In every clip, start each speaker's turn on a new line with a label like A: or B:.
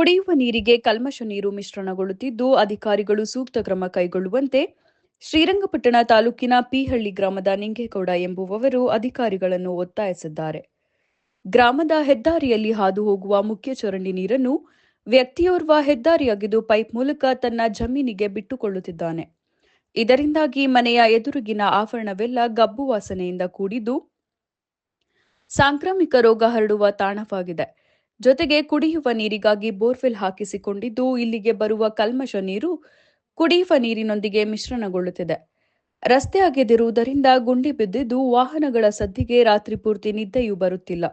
A: ಕುಡಿಯುವ ನೀರಿಗೆ ಕಲ್ಮಶ ನೀರು ಮಿಶ್ರಣಗೊಳ್ಳುತ್ತಿದ್ದು, ಅಧಿಕಾರಿಗಳು ಸೂಕ್ತ ಕ್ರಮ ಕೈಗೊಳ್ಳುವಂತೆ ಶ್ರೀರಂಗಪಟ್ಟಣ ತಾಲೂಕಿನ ಪಿಹಳ್ಳಿ ಗ್ರಾಮದ ನಿಂಗೇಗೌಡ ಎಂಬುವವರು ಅಧಿಕಾರಿಗಳನ್ನು ಒತ್ತಾಯಿಸಿದ್ದಾರೆ. ಗ್ರಾಮದ ಹೆದ್ದಾರಿಯಲ್ಲಿ ಹಾದು ಹೋಗುವ ಮುಖ್ಯ ಚರಂಡಿ ನೀರನ್ನು ವ್ಯಕ್ತಿಯೋರ್ವ ಹೆದ್ದಾರಿ ಅಗೆದು ಪೈಪ್ ಮೂಲಕ ತನ್ನ ಜಮೀನಿಗೆ ಬಿಟ್ಟುಕೊಳ್ಳುತ್ತಿದ್ದಾನೆ. ಇದರಿಂದಾಗಿ ಮನೆಯ ಎದುರಿಗಿನ ಆವರಣವೆಲ್ಲ ಗಬ್ಬು ವಾಸನೆಯಿಂದ ಕೂಡಿದ್ದು, ಸಾಂಕ್ರಾಮಿಕ ರೋಗ ಹರಡುವ ತಾಣವಾಗಿದೆ. ಜೊತೆಗೆ ಕುಡಿಯುವ ನೀರಿಗಾಗಿ ಬೋರ್ವೆಲ್ ಹಾಕಿಸಿಕೊಂಡಿದ್ದು, ಇಲ್ಲಿಗೆ ಬರುವ ಕಲ್ಮಶ ನೀರು ಕುಡಿಯುವ ನೀರಿನೊಂದಿಗೆ ಮಿಶ್ರಣಗೊಳ್ಳುತ್ತಿದೆ. ರಸ್ತೆ ಅಗೆದಿರುವುದರಿಂದ ಗುಂಡಿ ಬಿದ್ದಿದ್ದು, ವಾಹನಗಳ ಸದ್ದಿಗೆ ರಾತ್ರಿ ಪೂರ್ತಿ ನಿದ್ದೆಯೂ ಬರುತ್ತಿಲ್ಲ.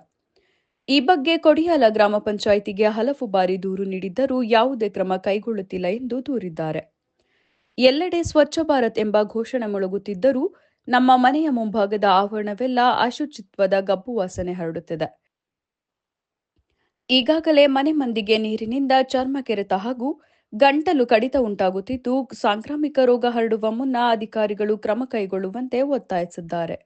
A: ಈ ಬಗ್ಗೆ ಕೊಡಿಯಾಲ ಗ್ರಾಮ ಪಂಚಾಯಿತಿಗೆ ಹಲವು ಬಾರಿ ದೂರು ನೀಡಿದ್ದರೂ ಯಾವುದೇ ಕ್ರಮ ಕೈಗೊಳ್ಳುತ್ತಿಲ್ಲ ಎಂದು ದೂರಿದ್ದಾರೆ. ಎಲ್ಲೆಡೆ ಸ್ವಚ್ಛ ಭಾರತ್ ಎಂಬ ಘೋಷಣೆ ಮೊಳಗುತ್ತಿದ್ದರೂ ನಮ್ಮ ಮನೆಯ ಮುಂಭಾಗದ ಆವರಣವೆಲ್ಲ ಅಶುಚಿತ್ವದ ಗಬ್ಬು ವಾಸನೆ ಹರಡುತ್ತಿದೆ. ಈಗಾಗಲೇ ಮನೆ ಮಂದಿಗೆ ನೀರಿನಿಂದ ಚರ್ಮ ಕೆರೆತ ಹಾಗೂ ಗಂಟಲು ಕಡಿತ ಉಂಟಾಗುತ್ತಿದ್ದು, ಸಾಂಕ್ರಾಮಿಕ ರೋಗ ಹರಡುವ ಮುನ್ನ ಅಧಿಕಾರಿಗಳು ಕ್ರಮ ಕೈಗೊಳ್ಳುವಂತೆ ಒತ್ತಾಯಿಸಿದ್ದಾರೆ.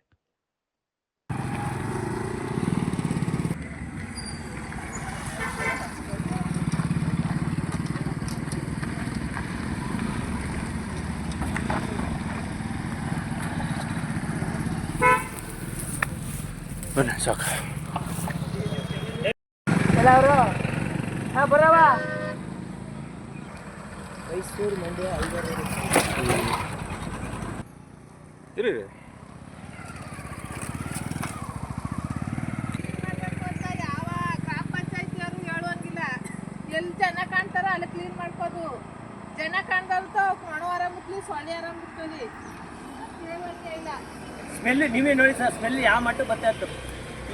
B: ಸಾಕು
C: ಎಲ್ಲವರು ಬರವ ಮೈಸೂರು ಮಂಡ್ಯ
B: ಇರಿ
D: ಯಾವ ಗ್ರಾಮ ಪಂಚಾಯತಿಯವರು ಹೇಳುವಂಗಿಲ್ಲ. ಎಲ್ಲಿ ಜನ ಕಾಣ್ತಾರ ಅಲ್ಲಿ ಕ್ಲೀನ್ ಮಾಡ್ಕೋದು. ಜನ ಕಾಣ್ಬಾರ್ದು ಮಣವಾರ ಮುಟ್ಲಿ ಸೊಳ್ಳೆಯಾರ ಮುಟ್ಲಿ ಇಲ್ಲ.
C: ಸ್ಮೆಲ್ ನೀವೇ ನೋಡಿ ಸರ್, ಸ್ಮೆಲ್ ಯಾವ ಮಟ್ಟ ಬರ್ತಾ ಇರ್ತದೆ.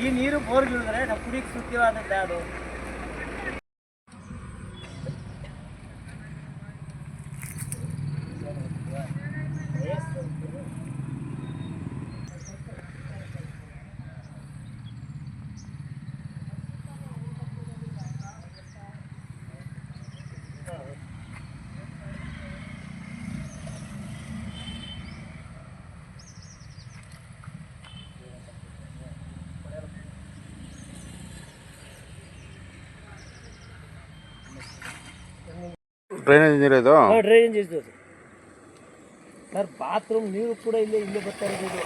C: ಈ ನೀರು ಬೋರ್ಗಿಳಿದ್ರೆ ನಾವು ಕುಡಿಯಕ್ಕೆ ಶುದ್ಧವಾದದ್ದು ಅದು.
B: ಡ್ರೈನೇಜ್ ನೀರು ಇದು.
C: ಡ್ರೈನೇಜ್ ಇದು ಸರ್. ಬಾತ್ರೂಮ್ ನೀರು ಕೂಡ ಇಲ್ಲೇ ಬರ್ತಾ ಇರೋದು.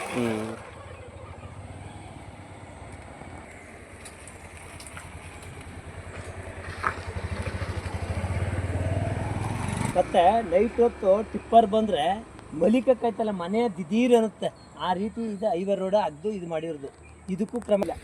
C: ಮತ್ತೆ ನೈಟ್ ಹೊತ್ತು ಟಿಪ್ಪರ್ ಬಂದ್ರೆ ಮಲಿಕಕ್ಕಾಯ್ತಲ್ಲ, ಮನೆ ದಿಢೀರ್ ಅನ್ನುತ್ತೆ. ಆ ರೀತಿ ಇದು ಐವರ್ ರೋಡ್ ಅಗ್ದು ಇದು ಮಾಡಿರೋದು. ಇದಕ್ಕೂ ಕ್ರಮ ಇಲ್ಲ.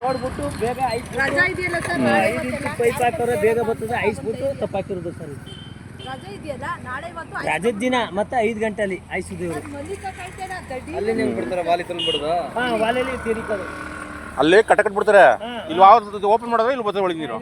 C: ನೋಡ್ಬಿಟ್ಟು ಬೇಗ
D: ರಜಾ ಇದೆಯಲ್ಲ ಸರ್,
C: ಪೈಪ್ ಹಾಕೋರೆ ಬೇಗ ಬರ್ತದೆ. ಐಸ್ಬಿಟ್ಟು ತಪ್ಪಾಕಿರೋದು ಸರ್.
D: ರಜೆ ಇದೆಯಲ್ಲ ನಾಳೆ ಇವತ್ತು
C: ರಜದ ದಿನ ಮತ್ತೆ 5 ಗಂಟೆಲಿ ಐಸಿದು ಇವರು
B: ಅಲ್ಲಿ ನೀವು ಬಿಡ್ತಾರೆ ವಾಲಿ ತಂದು ಬಿಡೋದು.
C: ವಾಲೆಯಲ್ಲಿ ತಿರುಕೋದು.
B: ಅಲ್ಲಿ ಕಟ್ಟ ಬಿಡ್ತಾರೆ. ಇಲ್ಲಿ ಓಪನ್ ಮಾಡಿದ್ರೆ ಇಲ್ಲಿ ಬರ್ತದೆ ಒಳಗೆ ನೀರು.